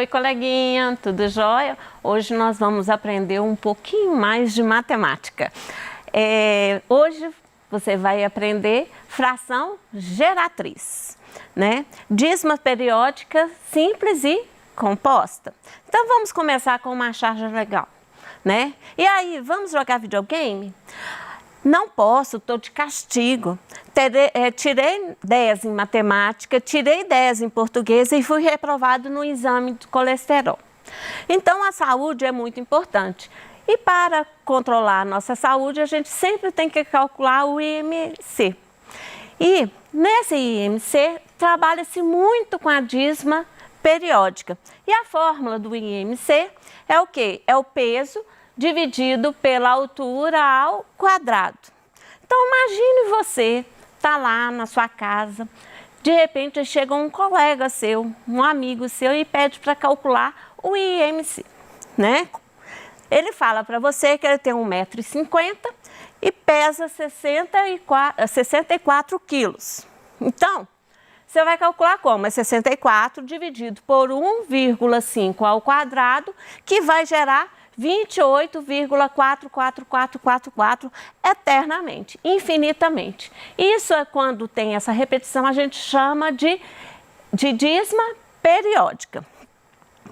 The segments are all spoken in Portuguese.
Oi, coleguinha, tudo jóia? Hoje nós vamos aprender um pouquinho mais de matemática. Hoje você vai aprender fração geratriz, né? Dízima periódica simples e composta. Então vamos começar com uma charge legal, né? E aí, vamos jogar videogame? Não posso, estou de castigo. Tirei 10 em matemática, tirei 10 em português e fui reprovado no exame de colesterol. Então, a saúde é muito importante. E para controlar a nossa saúde, a gente sempre tem que calcular o IMC. E nesse IMC, trabalha-se muito com a dízima periódica. E a fórmula do IMC é o quê? É o peso dividido pela altura ao quadrado. Então, imagine você tá lá na sua casa, de repente chega um colega seu, um amigo seu e pede para calcular o IMC, né? Ele fala para você que ele tem 1,50 m e pesa 64 quilos. Então, você vai calcular como? É 64 dividido por 1,5 ao quadrado, que vai gerar 28,44444 eternamente, infinitamente. Isso é quando tem essa repetição, a gente chama de dízima periódica,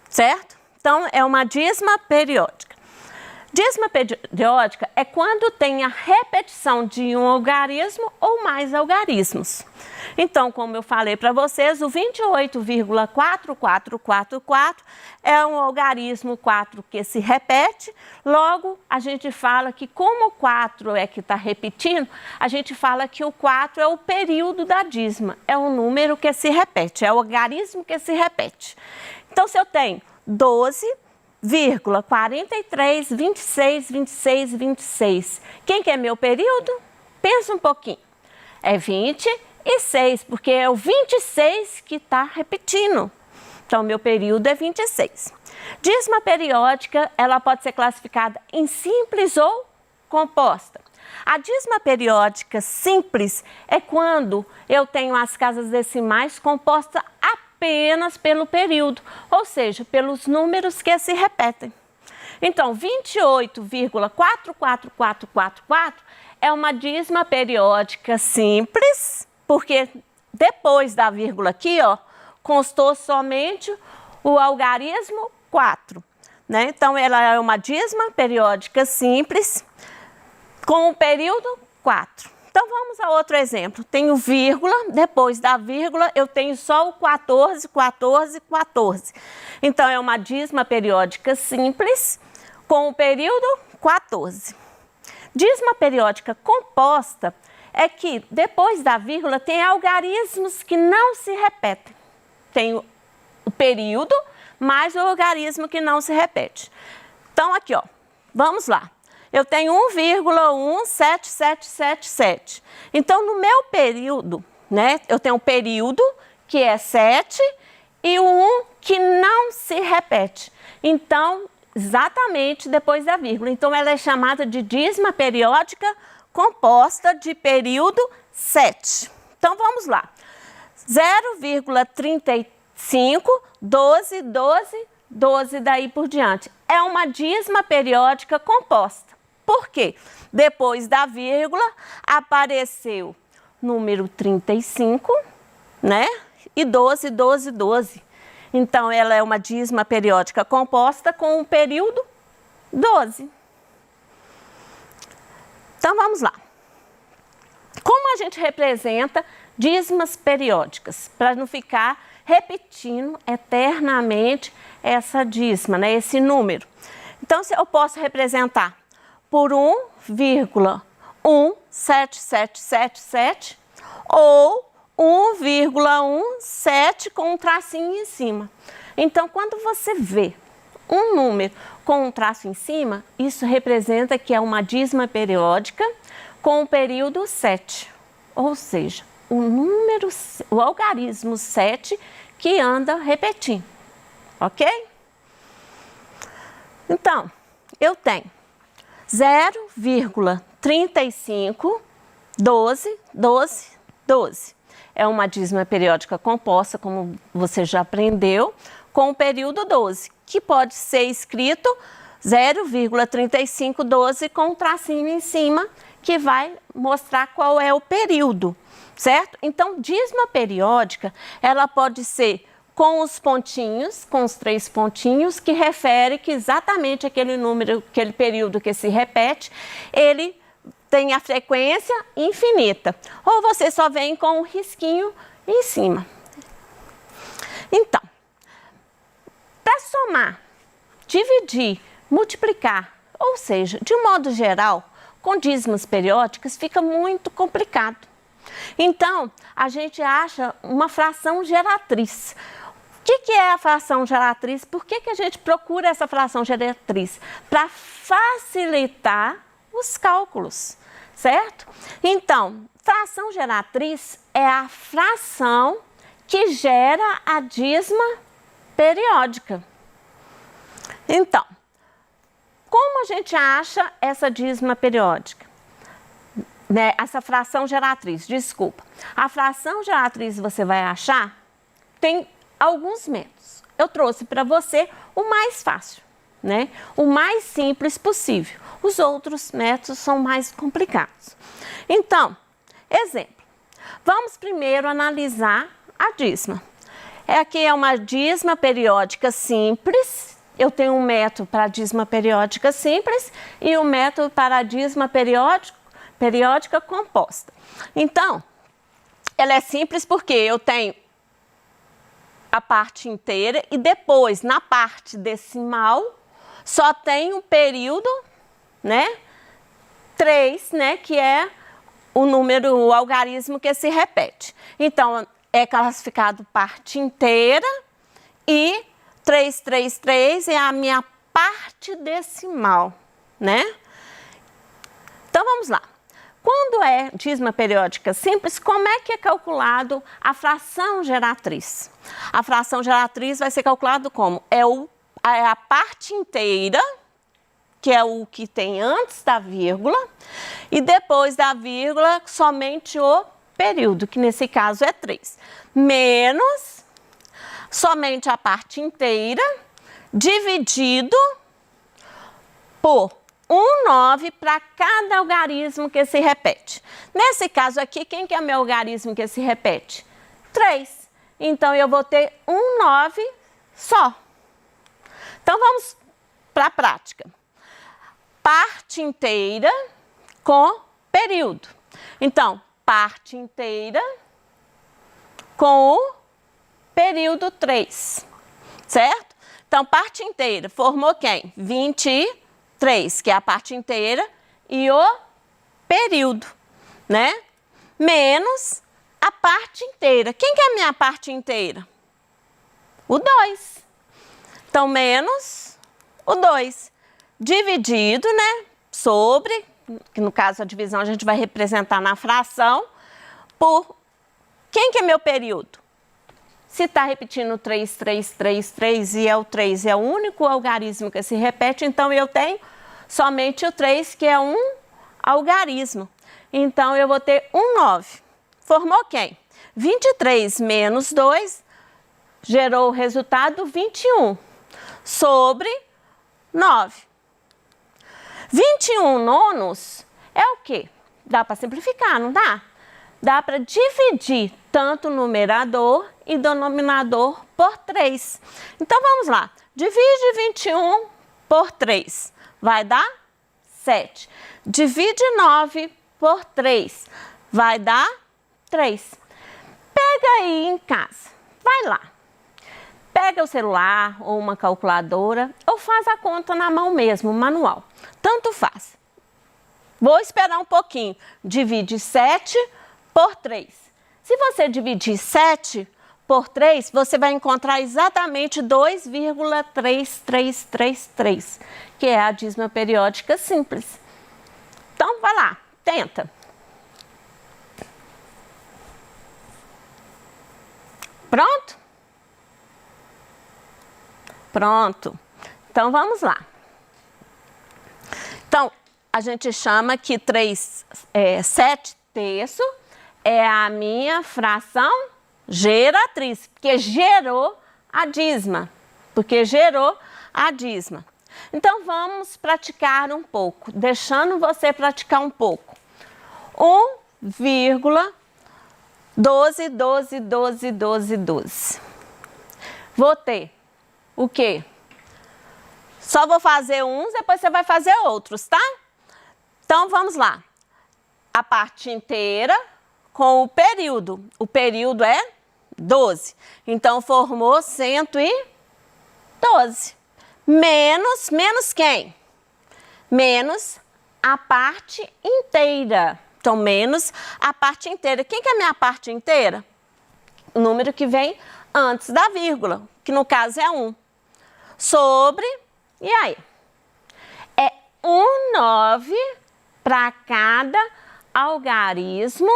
certo? Então, é uma dízima periódica. Dízima periódica é quando tem a repetição de um algarismo ou mais algarismos. Então, como eu falei para vocês, o 28,4444 é um algarismo 4 que se repete. Logo, a gente fala que como o 4 é que está repetindo, a gente fala que o 4 é o período da dízima. É um número que se repete, é o algarismo que se repete. Então, se eu tenho 12,43, 26, 26, 26. Quem que é meu período? Pensa um pouquinho. É 26, porque é o 26 que está repetindo. Então, meu período é 26. Dízima periódica, ela pode ser classificada em simples ou composta. A dízima periódica simples é quando eu tenho as casas decimais compostas apenas pelo período, ou seja, pelos números que se repetem. Então, 28,44444 é uma dízima periódica simples, porque depois da vírgula aqui, ó, constou somente o algarismo 4, né? Então, ela é uma dízima periódica simples com o período 4. Então, vamos a outro exemplo. Tenho vírgula, depois da vírgula eu tenho só o 14, 14, 14. Então, é uma dízima periódica simples com o período 14. Dízima periódica composta é que depois da vírgula tem algarismos que não se repetem. Tem o período mais o algarismo que não se repete. Então, aqui, ó, vamos lá. Eu tenho 1,17777. Então, no meu período, né, eu tenho um período que é 7 e o 1 que não se repete. Então, exatamente depois da vírgula. Então, ela é chamada de dízima periódica composta de período 7. Então, vamos lá. 0,35, 12, 12, 12, daí por diante. É uma dízima periódica composta. Por quê? Depois da vírgula apareceu número 35, né? E 12, 12, 12. Então, ela é uma dízima periódica composta com o período 12. Então, vamos lá. Como a gente representa dízimas periódicas? Para não ficar repetindo eternamente essa dízima, né? Esse número. Então, eu posso representar por 1,17777 ou 1,17 com um tracinho em cima. Então, quando você vê um número com um traço em cima, isso representa que é uma dízima periódica com o período 7, ou seja, o algarismo 7 que anda repetindo, ok? Então, eu tenho 0,35, 12, 12, 12. É uma dízima periódica composta, como você já aprendeu, com o período 12, que pode ser escrito 0,3512 com um tracinho em cima, que vai mostrar qual é o período, certo? Então, dízima periódica, ela pode ser com os pontinhos, com os 3 pontinhos, que refere que exatamente aquele número, aquele período que se repete, ele tem a frequência infinita. Ou você só vem com um risquinho em cima. Então, para somar, dividir, multiplicar, ou seja, de um modo geral, com dízimas periódicas fica muito complicado. Então, a gente acha uma fração geratriz. O que é a fração geratriz? Por que a gente procura essa fração geratriz? Para facilitar os cálculos, certo? Então, fração geratriz é a fração que gera a dízima periódica. Então, como a gente acha essa dízima periódica? Né? Essa fração geratriz, desculpa. A fração geratriz você vai achar, tem alguns métodos. Eu trouxe para você o mais fácil, né? O mais simples possível. Os outros métodos são mais complicados. Então, exemplo. Vamos primeiro analisar a dízima. Aqui é uma dízima periódica simples. Eu tenho um método para a dízima periódica simples e um método para a dízima periódica composta. Então, ela é simples porque eu tenho a parte inteira e depois, na parte decimal, só tem um período, né? 3, né? Que é o número, o algarismo que se repete. Então, é classificado parte inteira e 333 é a minha parte decimal, né? Então, vamos lá. Quando é dízima periódica simples, como é que é calculado a fração geratriz? A fração geratriz vai ser calculado como? É a parte inteira, que é o que tem antes da vírgula, e depois da vírgula somente o período, que nesse caso é 3, menos somente a parte inteira, dividido por 1/9 para cada algarismo que se repete. Nesse caso aqui, quem que é o meu algarismo que se repete? 3. Então, eu vou ter 1/9 só. Então, vamos para a prática. Parte inteira com período. Então, parte inteira com o período 3, certo? Então, parte inteira formou quem? 23, que é a parte inteira, e o período, né? Menos a parte inteira. Quem que é a minha parte inteira? O 2. Então, menos o 2. Dividido, né? Sobre, que no caso a divisão a gente vai representar na fração, por quem que é meu período? Se está repetindo 3, 3, 3, 3 e o 3 é o único algarismo que se repete, então eu tenho somente o 3, que é um algarismo. Então, eu vou ter 1/9. Formou quem? 23 menos 2 gerou o resultado 21 sobre 9. 21 nonos é o quê? Dá para simplificar, não dá? Dá para dividir tanto o numerador e denominador por 3. Então, vamos lá. Divide 21 por 3. Vai dar 7. Divide 9 por 3. Vai dar 3. Pega aí em casa. Vai lá. Pega o celular ou uma calculadora ou faz a conta na mão mesmo, manual. Tanto faz. Vou esperar um pouquinho. Divide 7 por 3. Se você dividir 7 por 3, você vai encontrar exatamente 2,3333, que é a dízima periódica simples. Então, vai lá, tenta. Pronto? Pronto. Então, vamos lá. Então, a gente chama que 7 terços é a minha fração geratriz, porque gerou a dízima, porque gerou a dízima. Então, vamos praticar um pouco, deixando você praticar um pouco. 1,12. Vou ter o quê? Só vou fazer uns, depois você vai fazer outros, tá? Então, vamos lá. A parte inteira com o período. O período é 12. Então, formou 112. Menos quem? Menos a parte inteira. Então, menos a parte inteira. Quem que é a minha parte inteira? O número que vem antes da vírgula, que no caso é 1. Sobre, e aí? É 1/9 para cada algarismo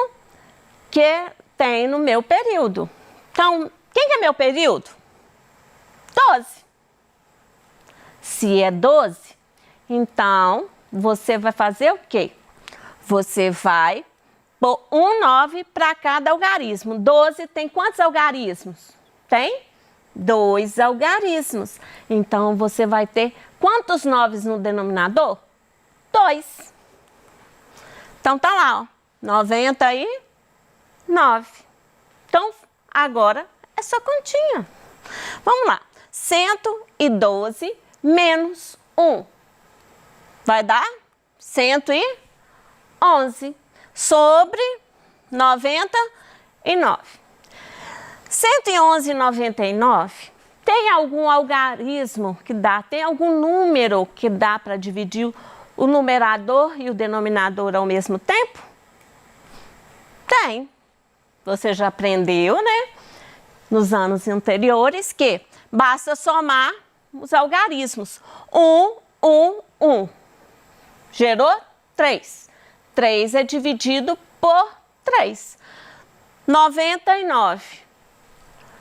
que tem no meu período. Então, quem que é meu período? 12. Se é 12, então você vai fazer o quê? Você vai pôr 1/9 para cada algarismo. 12 tem quantos algarismos? Tem 2 algarismos. Então, você vai ter quantos 9 no denominador? 2. Então, tá lá, ó, 99. Então, agora é só continha. Vamos lá. 112 menos 1. Vai dar 111 sobre 99. 111,99. Tem algum algarismo que dá? Tem algum número que dá para dividir o numerador e o denominador ao mesmo tempo? Tem. Você já aprendeu, né? Nos anos anteriores que basta somar os algarismos. 1, 1, 1. Gerou 3. 3 é dividido por 3. 99.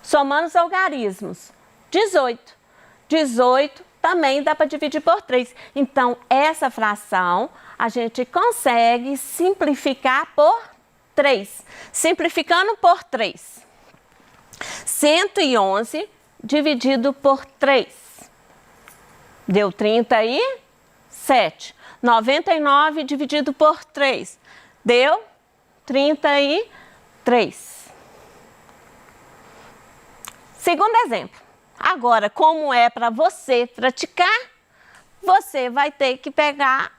Somando os algarismos. 18. 18 também dá para dividir por 3. Então, essa fração a gente consegue simplificar por 3. Simplificando por 3. 111 dividido por 3. Deu 37. 99 dividido por 3. Deu 33. Segundo exemplo. Agora, como é para você praticar, você vai ter que pegar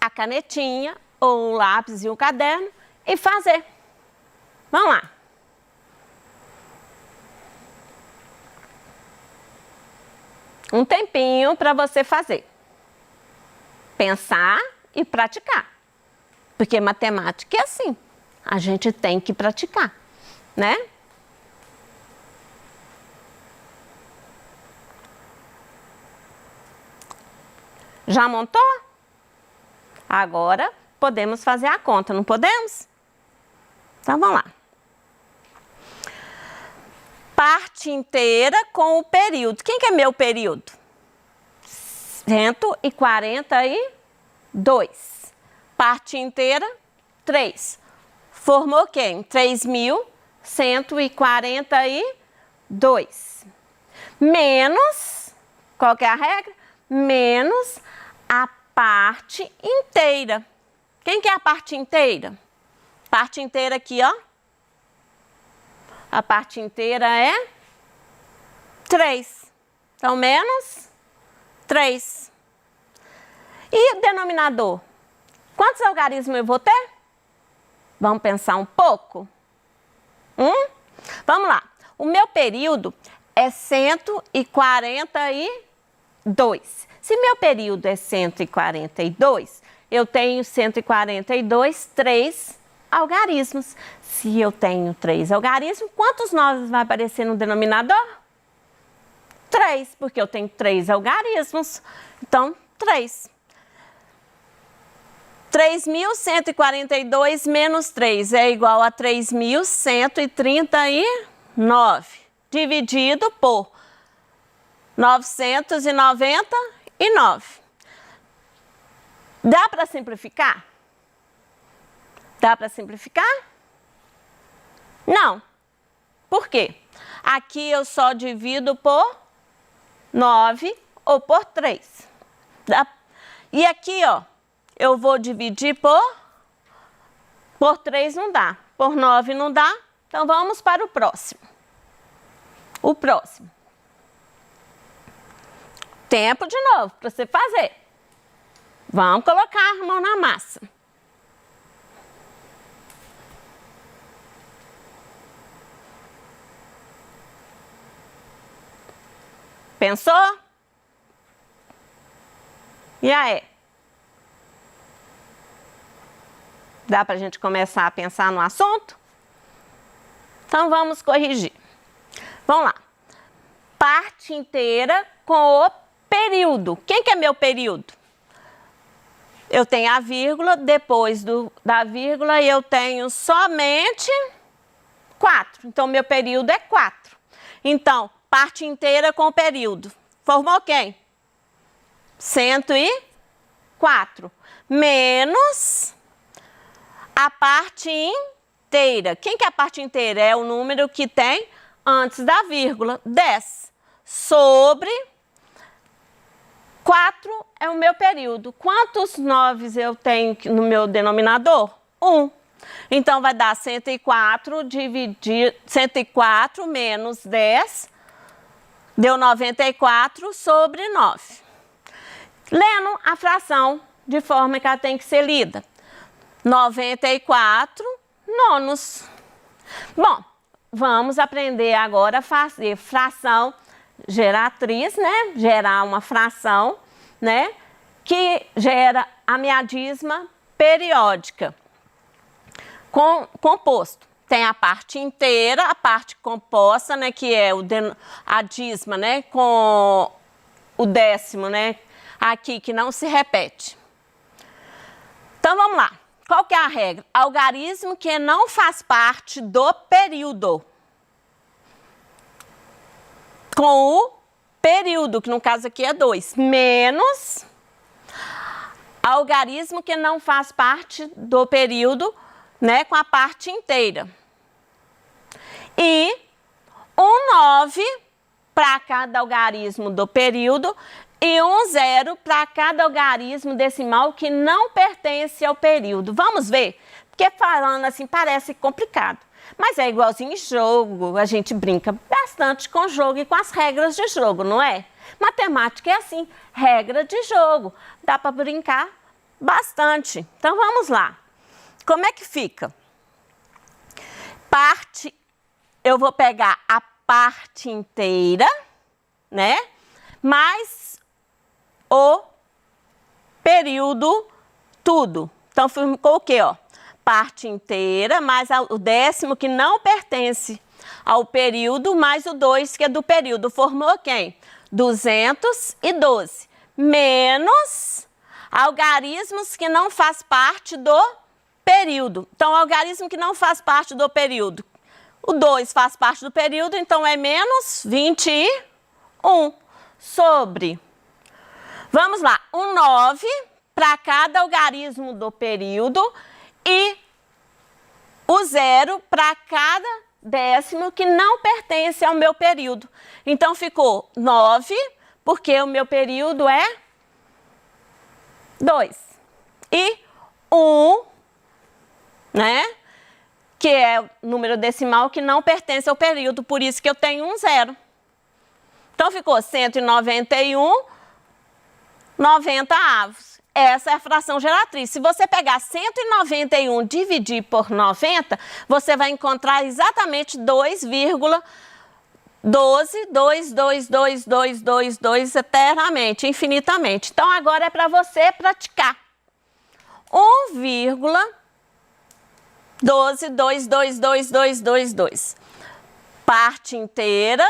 a canetinha, ou o lápis e o caderno e fazer. Vamos lá. Um tempinho para você fazer. Pensar e praticar. Porque matemática é assim. A gente tem que praticar, né? Já montou? Agora podemos fazer a conta, não podemos? Então vamos lá. Parte inteira com o período. Quem que é meu período? 142. Parte inteira, 3. Formou quem? 3.142. Menos, qual que é a regra? Menos a parte inteira. Quem que é a parte inteira? Parte inteira aqui, ó. A parte inteira é 3. Então, menos 3. E o denominador? Quantos algarismos eu vou ter? Vamos pensar um pouco? Vamos lá. O meu período é 142. Se meu período é 142, eu tenho 142, 3 algarismos. Se eu tenho 3 algarismos, quantos 9 vai aparecer no denominador? 3, porque eu tenho 3 algarismos. Então, 3. 3.142 menos 3 é igual a 3.139, dividido por 999. Dá para simplificar? Dá para simplificar? Não. Por quê? Aqui eu só divido por 9 ou por 3. E aqui, ó, eu vou dividir por 3 não dá, por 9 não dá, então vamos para o próximo. O próximo. Tempo de novo para você fazer. Vamos colocar a mão na massa. Pensou? E aí? Dá para a gente começar a pensar no assunto? Então vamos corrigir. Vamos lá. Parte inteira com o período. Quem que é meu período? Eu tenho a vírgula, depois da vírgula eu tenho somente 4. Então, meu período é 4. Então, parte inteira com o período. Formou quem? 104. Menos a parte inteira. Quem que é a parte inteira? É o número que tem antes da vírgula, 10. Sobre 4 é o meu período. Quantos 9 eu tenho no meu denominador? 1. Então, vai dar 104 menos 10, deu 94 sobre 9. Lendo a fração de forma que ela tem que ser lida. 94 nonos. Bom, vamos aprender agora a fazer fração geratriz, né? Gerar uma fração, né? Que gera a meadisma periódica. Composto. Tem a parte inteira, a parte composta, né? Que é a dízima, né? Com o décimo, né? Aqui, que não se repete. Então, vamos lá. Qual que é a regra? Algarismo que não faz parte do período. Com o período, que no caso aqui é 2, menos algarismo que não faz parte do período, né, com a parte inteira. E um 9 para cada algarismo do período e um 0 para cada algarismo decimal que não pertence ao período. Vamos ver? Porque falando assim parece complicado. Mas é igualzinho em jogo, a gente brinca bastante com o jogo e com as regras de jogo, não é? Matemática é assim, regra de jogo, dá para brincar bastante. Então vamos lá. Como é que fica? Parte, eu vou pegar a parte inteira, né? Mais o período tudo. Então ficou o quê, ó? Parte inteira, mais o décimo que não pertence ao período, mais o 2 que é do período. Formou quem? 212. Menos algarismos que não faz parte do período. Então, algarismo que não faz parte do período. O 2 faz parte do período, então é menos 21 sobre. Vamos lá, um 9 para cada algarismo do período e o 0 para cada décimo que não pertence ao meu período. Então, ficou 9, porque o meu período é 2. E 1, né? Que é o número decimal que não pertence ao período, por isso que eu tenho um 0. Então, ficou 191 90avos. Essa é a fração geratriz. Se você pegar 191 e dividir por 90, você vai encontrar exatamente 2,12222222 eternamente, infinitamente. Então, agora é para você praticar. 1,12222222. Parte inteira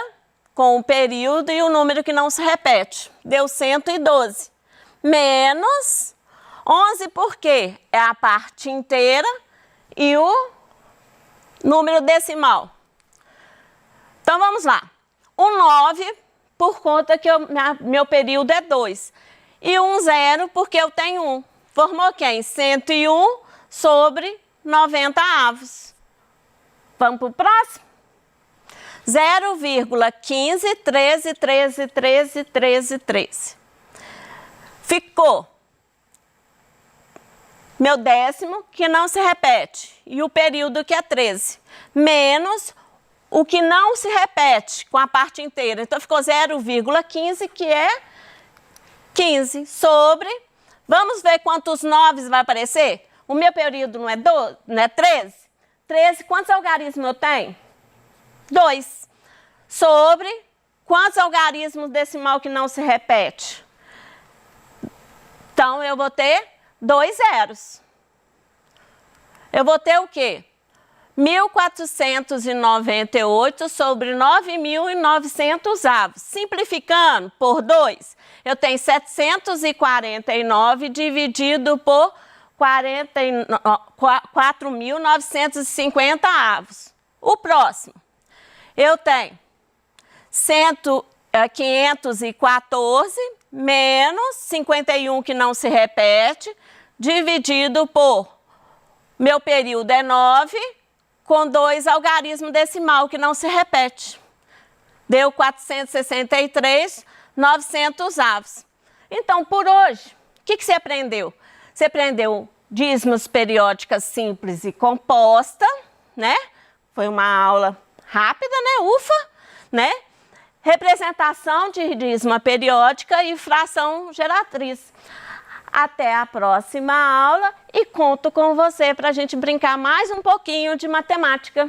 com o período e o número que não se repete. Deu 112. Menos 11, porque é a parte inteira e o número decimal. Então, vamos lá. O 9, por conta que meu período é 2. E um 0, porque eu tenho 1. Formou quem? 101 sobre 90avos. Vamos para o próximo? 0,15, 13, 13, 13, 13, 13. Ficou meu décimo, que não se repete, e o período, que é 13, menos o que não se repete com a parte inteira. Então, ficou 0,15, que é 15, sobre... Vamos ver quantos 9 vai aparecer? O meu período não é 12, não é 13? 13, quantos algarismos eu tenho? 2. Sobre quantos algarismos decimal que não se repete? Então, eu vou ter 2 zeros. Eu vou ter o quê? 1.498 sobre 9.900 avos. Simplificando por 2, eu tenho 749 dividido por 4.950 avos. O próximo, eu tenho 514 menos 51, que não se repete, dividido por, meu período é 9, com 2 algarismos decimal, que não se repete. Deu 463, 900 avos. Então, por hoje, o que você aprendeu? Você aprendeu dízimos periódicas simples e composta, né? Foi uma aula rápida, né? Ufa, né? Representação de dízima periódica e fração geratriz. Até a próxima aula e conto com você para a gente brincar mais um pouquinho de matemática.